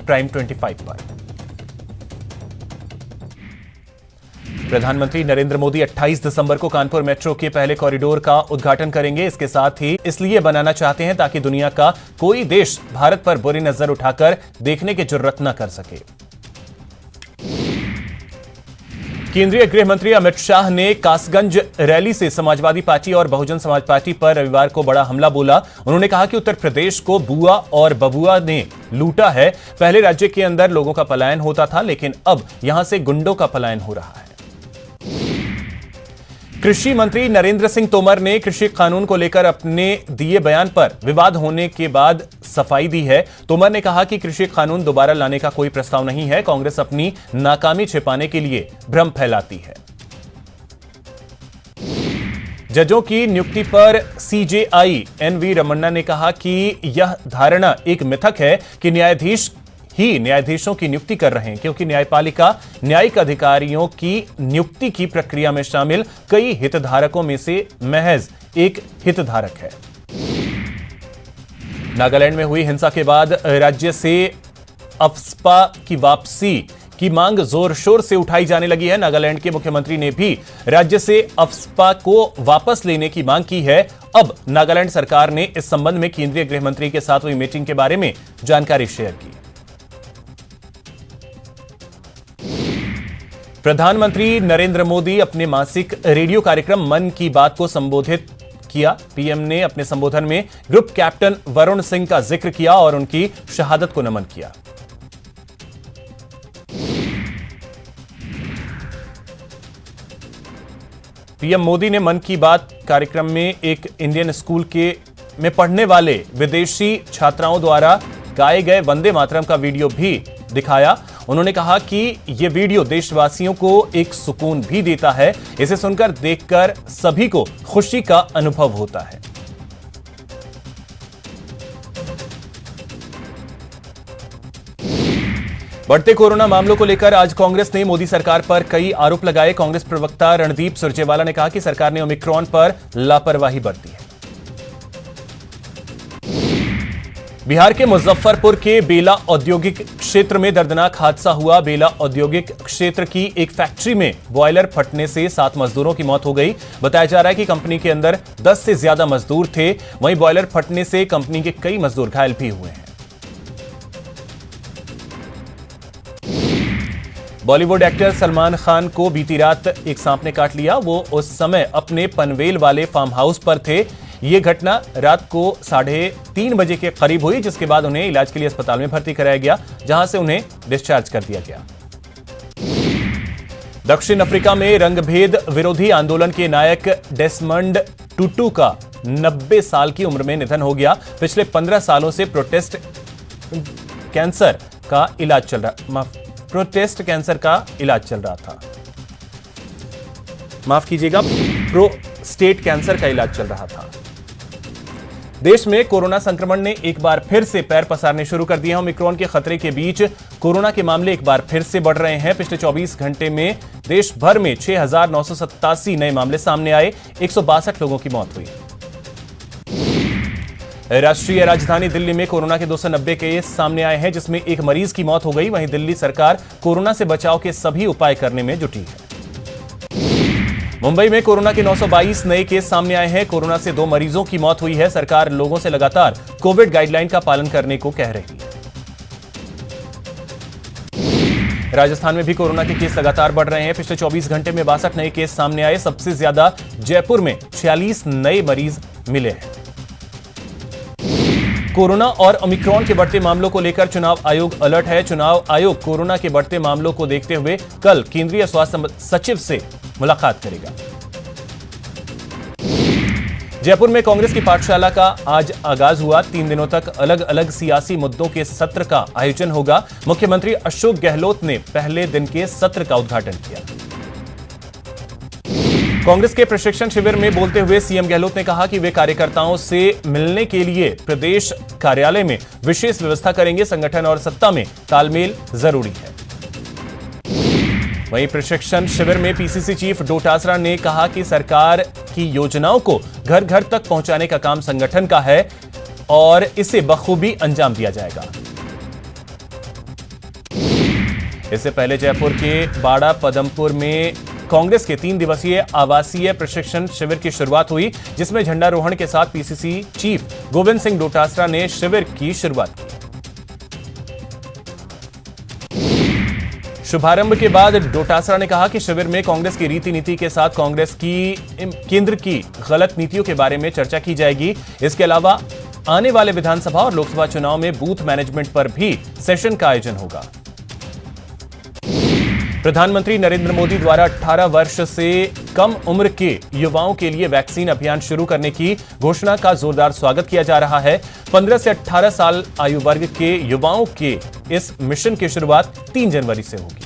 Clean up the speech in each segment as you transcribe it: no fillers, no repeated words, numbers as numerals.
Prime 25 पर। प्रधानमंत्री नरेंद्र मोदी 28 दिसंबर को कानपुर मेट्रो के पहले कॉरिडोर का उद्घाटन करेंगे। इसके साथ ही इसलिए बनाना चाहते हैं ताकि दुनिया का कोई देश भारत पर बुरी नजर उठाकर देखने की जुर्रत न कर सके। केंद्रीय गृह मंत्री अमित शाह ने कासगंज रैली से समाजवादी पार्टी और बहुजन समाज पार्टी पर रविवार को बड़ा हमला बोला। उन्होंने कहा कि उत्तर प्रदेश को बुआ और बबुआ ने लूटा है। पहले राज्य के अंदर लोगों का पलायन होता था, लेकिन अब यहां से गुंडों का पलायन हो रहा है। कृषि मंत्री नरेंद्र सिंह तोमर ने कृषि कानून को लेकर अपने दिए बयान पर विवाद होने के बाद सफाई दी है। तोमर ने कहा कि कृषि कानून दोबारा लाने का कोई प्रस्ताव नहीं है। कांग्रेस अपनी नाकामी छिपाने के लिए भ्रम फैलाती है। जजों की नियुक्ति पर सीजेआई एनवी रमन्ना ने कहा कि यह धारणा एक मिथक है कि न्यायाधीश ही न्यायाधीशों की नियुक्ति कर रहे हैं, क्योंकि न्यायपालिका न्यायिक अधिकारियों की नियुक्ति की प्रक्रिया में शामिल कई हितधारकों में से महज एक हितधारक है। नागालैंड में हुई हिंसा के बाद राज्य से अफ्स्पा की वापसी की मांग जोर शोर से उठाई जाने लगी है। नागालैंड के मुख्यमंत्री ने भी राज्य से अफ्स्पा को वापस लेने की मांग की है। अब नागालैंड सरकार ने इस संबंध में केंद्रीय गृह मंत्री के साथ हुई मीटिंग के बारे में जानकारी शेयर की। प्रधानमंत्री नरेंद्र मोदी अपने मासिक रेडियो कार्यक्रम मन की बात को संबोधित किया। पीएम ने अपने संबोधन में ग्रुप कैप्टन वरुण सिंह का जिक्र किया और उनकी शहादत को नमन किया। पीएम मोदी ने मन की बात कार्यक्रम में एक इंडियन स्कूल में पढ़ने वाले विदेशी छात्राओं द्वारा गाए गए वंदे मातरम का वीडियो भी दिखाया। उन्होंने कहा कि यह वीडियो देशवासियों को एक सुकून भी देता है। इसे सुनकर, देखकर सभी को खुशी का अनुभव होता है। बढ़ते कोरोना मामलों को लेकर आज कांग्रेस ने मोदी सरकार पर कई आरोप लगाए। कांग्रेस प्रवक्ता रणदीप सुरजेवाला ने कहा कि सरकार ने ओमिक्रॉन पर लापरवाही बरती है। बिहार के मुजफ्फरपुर के बेला औद्योगिक क्षेत्र में दर्दनाक हादसा हुआ। बेला औद्योगिक क्षेत्र की एक फैक्ट्री में बॉयलर फटने से 7 मजदूरों की मौत हो गई। बताया जा रहा है कि कंपनी के अंदर 10 से ज्यादा मजदूर थे। वहीं बॉयलर फटने से कंपनी के कई मजदूर घायल भी हुए हैं। बॉलीवुड एक्टर सलमान खान को बीती रात एक सांप ने काट लिया। वो उस समय अपने पनवेल वाले फार्म हाउस पर थे। यह घटना रात को 3:30 बजे के करीब हुई, जिसके बाद उन्हें इलाज के लिए अस्पताल में भर्ती कराया गया, जहां से उन्हें डिस्चार्ज कर दिया गया। दक्षिण अफ्रीका में रंगभेद विरोधी आंदोलन के नायक डेसमंड टुटू का 90 साल की उम्र में निधन हो गया। पिछले 15 सालों से प्रोस्टेट कैंसर का इलाज चल रहा था। माफ कीजिएगा, प्रोस्टेट कैंसर का इलाज चल रहा था। देश में कोरोना संक्रमण ने एक बार फिर से पैर पसारने शुरू कर दिए हैं। ओमिक्रॉन के खतरे के बीच कोरोना के मामले एक बार फिर से बढ़ रहे हैं। पिछले 24 घंटे में देश भर में 6,987 नए मामले सामने आए। 162 लोगों की मौत हुई। राष्ट्रीय राजधानी दिल्ली में कोरोना के 290 केस सामने आए हैं, जिसमें एक मरीज की मौत हो गई। वहीं दिल्ली सरकार कोरोना से बचाव के सभी उपाय करने में जुटी है। मुंबई में कोरोना के 922 नए केस सामने आए हैं। कोरोना से 2 मरीजों की मौत हुई है। सरकार लोगों से लगातार कोविड गाइडलाइन का पालन करने को कह रही है। राजस्थान में भी कोरोना के केस लगातार बढ़ रहे हैं। पिछले 24 घंटे में 62 नए केस सामने आए। सबसे ज्यादा जयपुर में 46 नए मरीज मिले हैं। कोरोना और ओमिक्रॉन के बढ़ते मामलों को लेकर चुनाव आयोग अलर्ट है। चुनाव आयोग कोरोना के बढ़ते मामलों को देखते हुए कल केंद्रीय स्वास्थ्य सचिव से मुलाकात करेगा। जयपुर में कांग्रेस की पाठशाला का आज आगाज हुआ। 3 दिनों तक अलग अलग सियासी मुद्दों के सत्र का आयोजन होगा। मुख्यमंत्री अशोक गहलोत ने पहले दिन के सत्र का उद्घाटन किया। कांग्रेस के प्रशिक्षण शिविर में बोलते हुए सीएम गहलोत ने कहा कि वे कार्यकर्ताओं से मिलने के लिए प्रदेश कार्यालय में विशेष व्यवस्था करेंगे। संगठन और सत्ता में तालमेल जरूरी है। वहीं प्रशिक्षण शिविर में पीसीसी चीफ डोटासरा ने कहा कि सरकार की योजनाओं को घर घर तक पहुंचाने का काम संगठन का है और इसे बखूबी अंजाम दिया जाएगा। इससे पहले जयपुर के बाड़ा पदमपुर में कांग्रेस के 3 दिवसीय आवासीय प्रशिक्षण शिविर की शुरुआत हुई, जिसमें झंडारोहण के साथ पीसीसी चीफ गोविंद सिंह डोटासरा ने शिविर की शुरुआत की। शुभारंभ के बाद डोटासरा ने कहा कि शिविर में कांग्रेस की रीति नीति के साथ कांग्रेस की केंद्र की गलत नीतियों के बारे में चर्चा की जाएगी। इसके अलावा आने वाले विधानसभा और लोकसभा चुनाव में बूथ मैनेजमेंट पर भी सेशन का आयोजन होगा। प्रधानमंत्री नरेंद्र मोदी द्वारा 18 वर्ष से कम उम्र के युवाओं के लिए वैक्सीन अभियान शुरू करने की घोषणा का जोरदार स्वागत किया जा रहा है। 15 से 18 साल आयु वर्ग के युवाओं के इस मिशन की शुरुआत 3 जनवरी से होगी।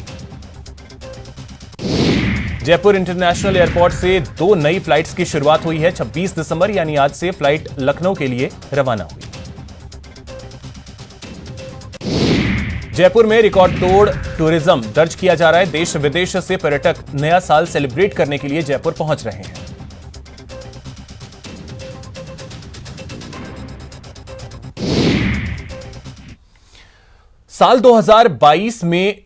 जयपुर इंटरनेशनल एयरपोर्ट से 2 नई फ्लाइट्स की शुरुआत हुई है। 26 दिसंबर यानी आज से फ्लाइट लखनऊ के लिए रवाना हुई। जयपुर में रिकॉर्ड तोड़ टूरिज्म दर्ज किया जा रहा है। देश विदेश से पर्यटक नया साल सेलिब्रेट करने के लिए जयपुर पहुंच रहे हैं। साल 2022 में